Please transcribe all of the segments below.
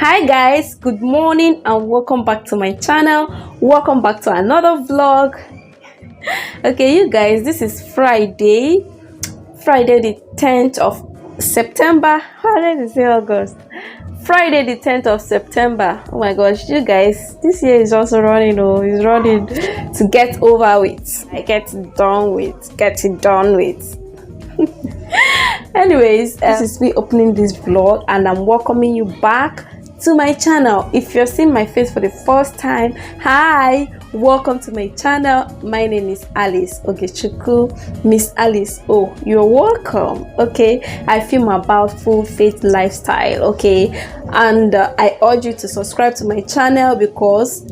Hi guys, good morning and welcome back to my channel. Welcome back to another vlog. Okay, you guys, this is Friday the 10th of September. How did I say August? Friday the 10th of September. Oh my gosh, you guys, this year is also running. Oh, it's running to get over with. I get it done with. Anyways, this is me opening this vlog and I'm welcoming you back to my channel. If you're seeing my face for the first time, hi, welcome to my channel. My name is Alice Ogechukwu, Miss Alice. Oh, you're welcome. Okay, I film about full faith lifestyle. Okay, and I urge you to subscribe to my channel because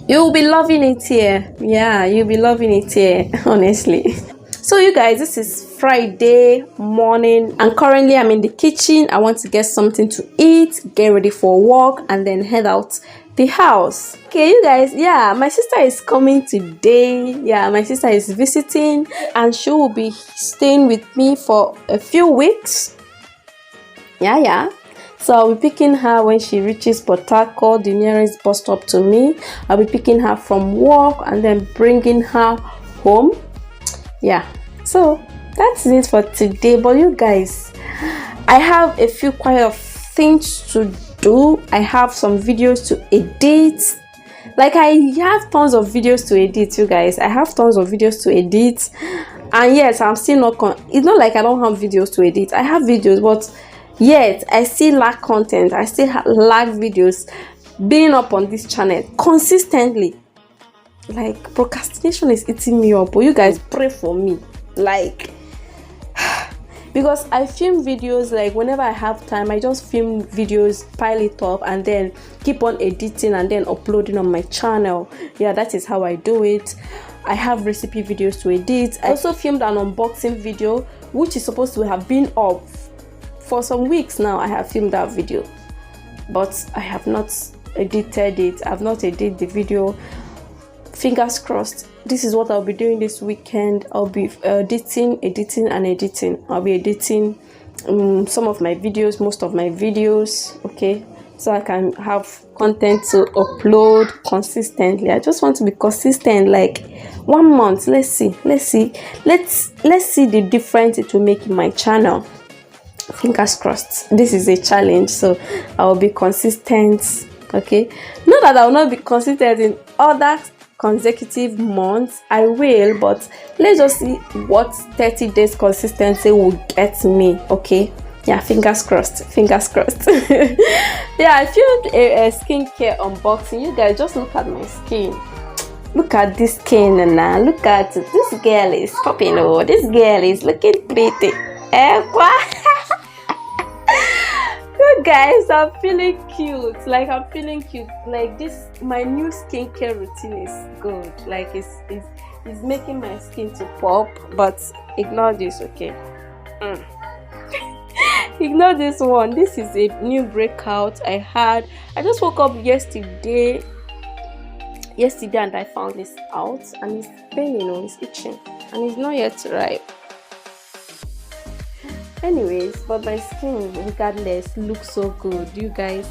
you'll be loving it here. Yeah, you'll be loving it here, honestly. So you guys, this is Friday morning and currently I'm in the kitchen. I want to get something to eat, get ready for work, and then head out the house. Okay, you guys, yeah, my sister is coming today. Yeah, my sister is visiting and she will be staying with me for a few weeks. Yeah. So I'll be picking her when she reaches Port Harcourt, the nearest bus stop to me. I'll be picking her from work and then bringing her home. Yeah, so that's it for today. But you guys, I have a few quite of things to do. I have some videos to edit. Like, I have tons of videos to edit, you guys. I have tons of videos to edit, and yes, I'm still not it's not like I don't have videos to edit. I have videos, but yet I still lack content. I still lack videos being up on this channel consistently. Like, procrastination is eating me up. But you guys pray for me, like, because I film videos, like, whenever I have time, I just film videos, pile it up, and then keep on editing and then uploading on my channel. Yeah, that is how I do it. I have recipe videos to edit. I also filmed an unboxing video which is supposed to have been up for some weeks now. I have filmed that video, but I have not edited it. I've not edited the video. Fingers crossed. This is what I'll be doing this weekend. I'll be editing. I'll be editing some of my videos, most of my videos, okay, so I can have content to upload consistently. I just want to be consistent, like 1 month. Let's see the difference it will make in my channel. Fingers crossed. This is a challenge, so I will be consistent. Okay, not that I will not be consistent in other consecutive months. I will, but let's just see what 30 days consistency will get me. Okay, yeah, fingers crossed. Yeah, I filmed a skincare unboxing. You guys, just look at my skin. Look at this skin, and look at this girl is popping. Oh, this girl is looking pretty. Guys, I'm feeling cute. Like, I'm feeling cute. Like, this, my new skincare routine is good. Like, it's making my skin to pop. But ignore this, okay? Ignore this one. This is a new breakout I had. I just woke up yesterday and I found this out, and it's paining, it's itching, and it's not yet ripe. Anyways, but my skin regardless looks so good. You guys,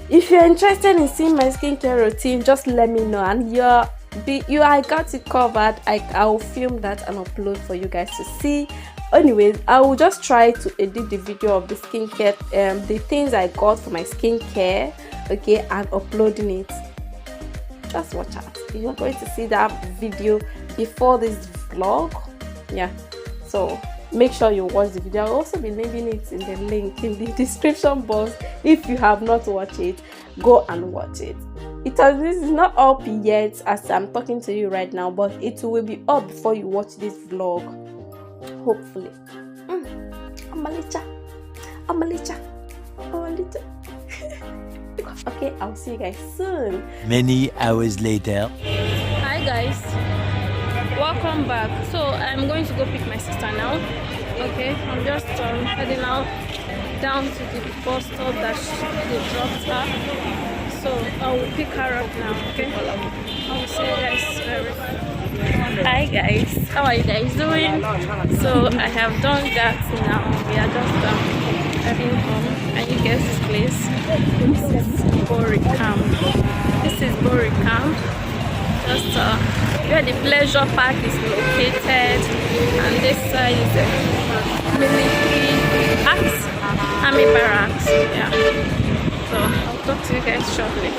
if you're interested in seeing my skincare routine, just let me know, and I got it covered. I will film that and upload for you guys to see. Anyways, I will just try to edit the video of the skincare, the things I got for my skincare, okay, and uploading it. Just watch out. You're going to see that video before this vlog. Yeah, so make sure you watch the video. I'll also be leaving it in the link in the description box. If you have not watched it, go and watch it. This is not up yet as I'm talking to you right now, but it will be up before you watch this vlog, hopefully. Amalicha. Okay, I'll see you guys soon. Many hours later. Hi guys, welcome back. So I'm going to go pick my sister now. Okay, I'm just heading out down to the bus stop that they dropped her. So I will pick her up now. Okay, I will see you guys very soon. Hi guys, how are you guys doing? So I have done that now. We are just heading home, and you guess this place. This is Boricam. This is Boricam. Just where the pleasure park is located, and this side is the military army barracks. Yeah. So I'll talk to you guys shortly.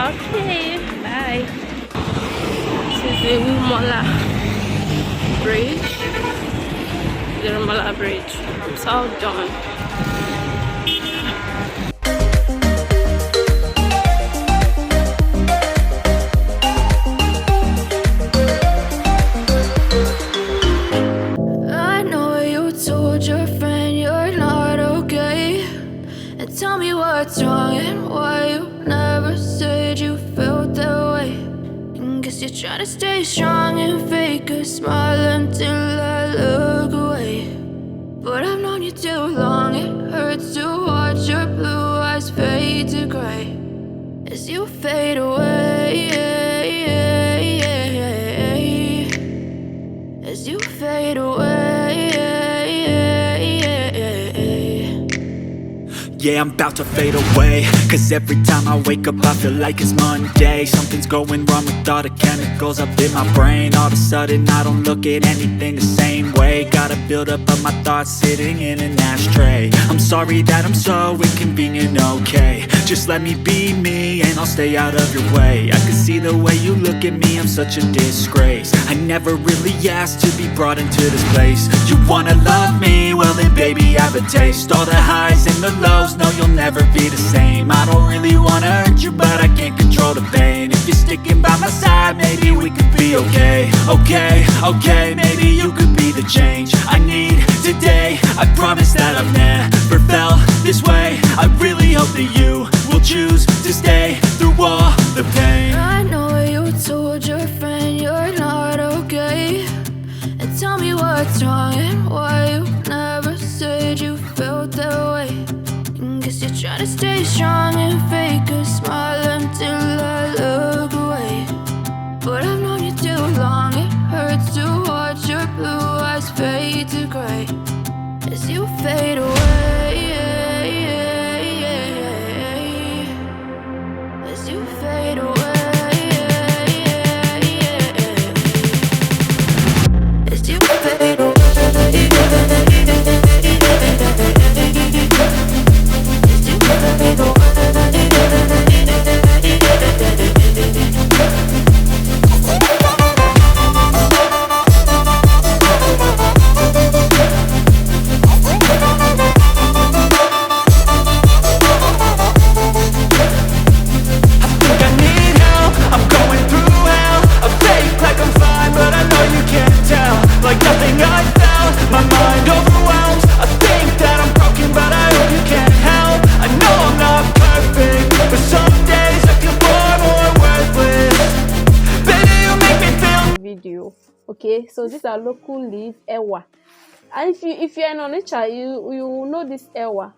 Okay, bye. This is the Rumuola bridge. The Rumuola bridge. It's all done. I know you told your friend you're not okay, and tell me what's wrong and why you never said you felt that way. And guess you're trying to stay strong and fake a smile until I look away. But I've known you too long, it hurts to watch your blue eyes fade to gray as you fade away, as you fade away. Yeah, I'm about to fade away, cause every time I wake up I feel like it's Monday. Something's going wrong with all the chemicals up in my brain. All of a sudden I don't look at anything the same way. Gotta build up of my thoughts sitting in an ashtray. I'm sorry that I'm so inconvenient, okay. Just let me be me and I'll stay out of your way. I can see the way you look at me, I'm such a disgrace. I never really asked to be brought into this place. You wanna love me? Well then baby I have a taste. All the highs and the lows, no you'll never be the same. I don't really wanna hurt you but I can't control the pain. If you're sticking by my side maybe we could be okay. Okay, maybe you could be the change I need today. I promise that I've never felt this way. I really hope that you will choose to stay through all the pain. I know you told your friend you're not okay, and tell me what's wrong and why you never said you felt that way. And guess you're trying to stay strong and fake a smile until I look away. But I've known you too long, it hurts to watch your blue eyes fade to gray as you fade away, as you fade away, as you fade away. Video. Okay, so these are local leaf ewa, and if you're in Onitsha, you will know this ewa,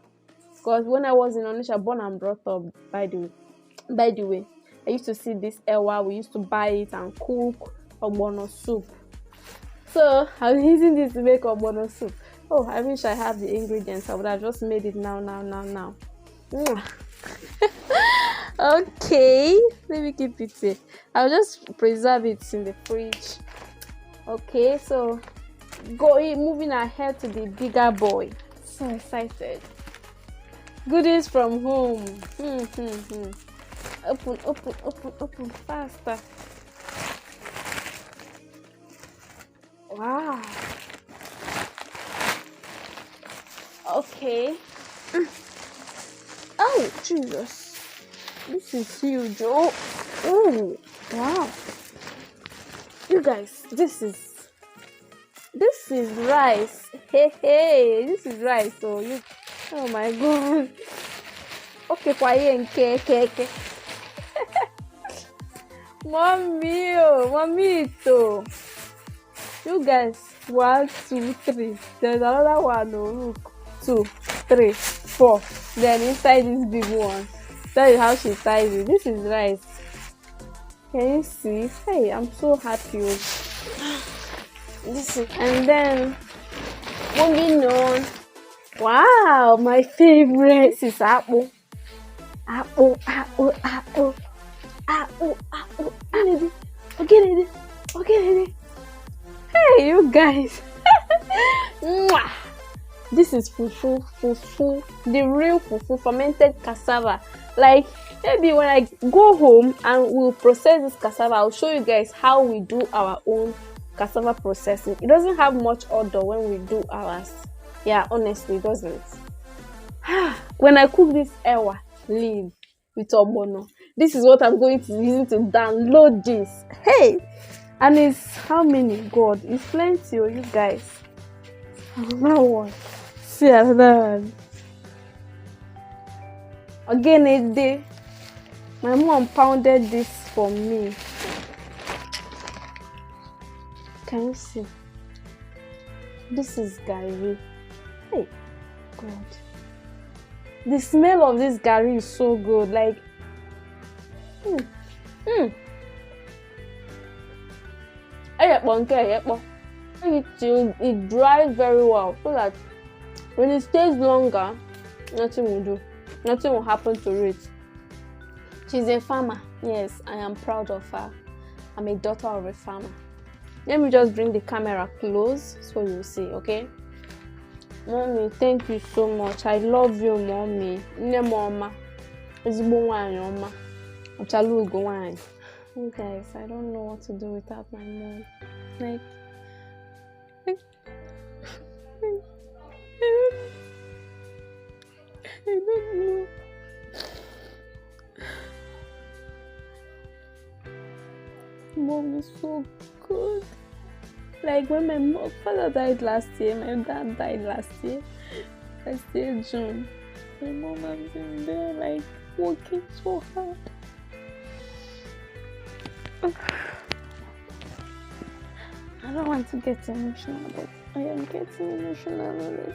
because when I was in Onitsha, born and brought up, by the way, I used to see this ewa. We used to buy it and cook ogbono soup. So I'm using this to make ogbono soup. Oh, I wish I had the ingredients. I would have just made it now. Okay, let me keep it here. I'll just preserve it in the fridge. Okay, so moving ahead to the bigger boy. So excited. Goodies from home. Open faster. Wow. Okay. Oh, Jesus. This is huge. Oh, wow. You guys, this is rice. Hey, this is rice. So oh my God. Okay, okay. Momito. You guys, 1, 2, 3. There's another one. Oh, look. 2, 3, 4. Then inside this big one. That is how she ties it. This is rice. Can you see? Hey, I'm so happy. This is, and then moving on Wow, my favorite. This is apple. Apple. Okay. Hey, you guys. Mwah. This is fufu, the real fufu, fermented cassava. Like, maybe when I go home and we'll process this cassava, I'll show you guys how we do our own cassava processing. It doesn't have much odor when we do ours. Yeah, honestly, it doesn't. When I cook this ewa leaf with ogbono, this is what I'm going to use to download this. Hey, and it's how many? God, it's plenty, oh, you guys. Another one. See another one. Again, a day. My mom pounded this for me. Can you see? This is gari. Hey, God. The smell of this gari is so good. Like, it dries very well so that when it stays longer, nothing will do. Nothing will happen to it. She's a farmer. Yes, I am proud of her. I'm a daughter of a farmer. Let me just bring the camera close so you see, okay? Mommy, thank you so much. I love you, mommy. Mama. You guys, I don't know what to do without my mom. Like, I don't know. Mom is so good. Like when my father died last year, my dad died last year. June. My mom has been there, like working so hard. I don't want to get emotional, but I am getting emotional already.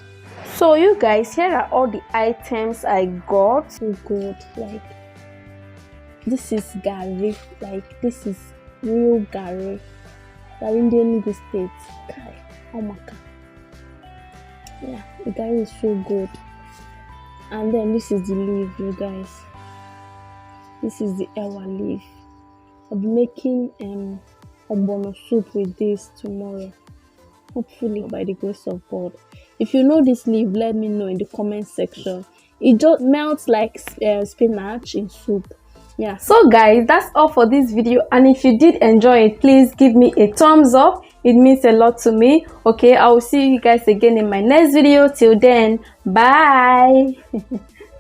So you guys, here are all the items I got. So good. Like, this is gari. Like, this is real gari. Gari in the Enugu State. Oh my God. Yeah, the gari is so good. And then this is the leaf, you guys. This is the ewa leaf. I'll be making ogbono soup with this tomorrow. Hopefully, by the grace of God. If you know this leaf, let me know in the comment section. It just melts like spinach in soup. Yeah. So guys, that's all for this video, and if you did enjoy it, please give me a thumbs up. It means a lot to me. Okay, I will see you guys again in my next video. Till then, bye.